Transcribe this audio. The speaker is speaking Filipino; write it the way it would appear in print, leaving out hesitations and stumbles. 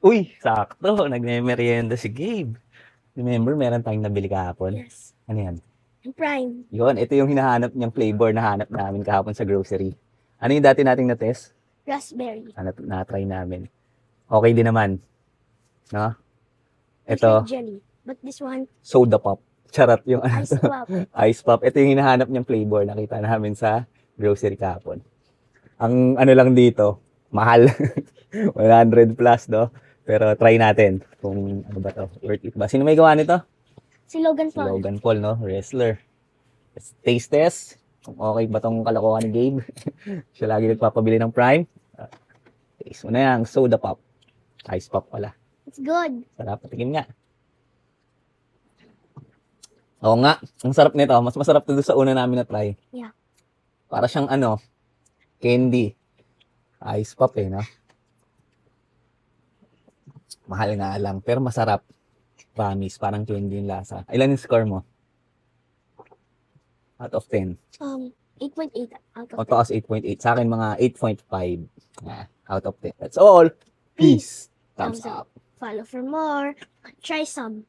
Uy, sakto. Nagme-merienda si Gabe. Remember, meron tayong nabili kahapon? Yes. Ano yan? Yung Prime. Yun, ito yung hinahanap niyang flavor na hanap namin kahapon sa grocery. Ano yung dati nating na-test? Raspberry. Na-try namin. Okay din naman. No? It's like Ito, jelly. But this one, soda pop. Charot yung ano ice to. pop. Ice pop. Ito yung hinahanap niyang flavor. Nakita namin sa grocery kahapon. Ang ano lang dito, mahal. 100 plus, no? Pero try natin kung ano ba to. Worth it ba? Sino may gawa nito? Si Logan Si Paul. Logan Paul, no? Wrestler. Let's taste test. Kung okay ba tong kalokohan ni Gabe. Siya lagi nagpapabili ng Prime. Taste mo na yan. Soda pop. Ice pop pala. It's good. Sarap. Patingin nga. Oo nga. Ang sarap nito. Mas masarap to doon sa una namin na try. Yeah. Para siyang ano, candy. Ice pop eh, no? Mahal nga lang. Pero masarap. Promise. Parang candy yung lasa. Ilan yung score mo? Out of 10. 8.8 out O of 10. taas 8.8. Sa akin mga 8.5. Out of 10. That's all. Peace. Thumbs Thumbs up. Follow for more. Try some.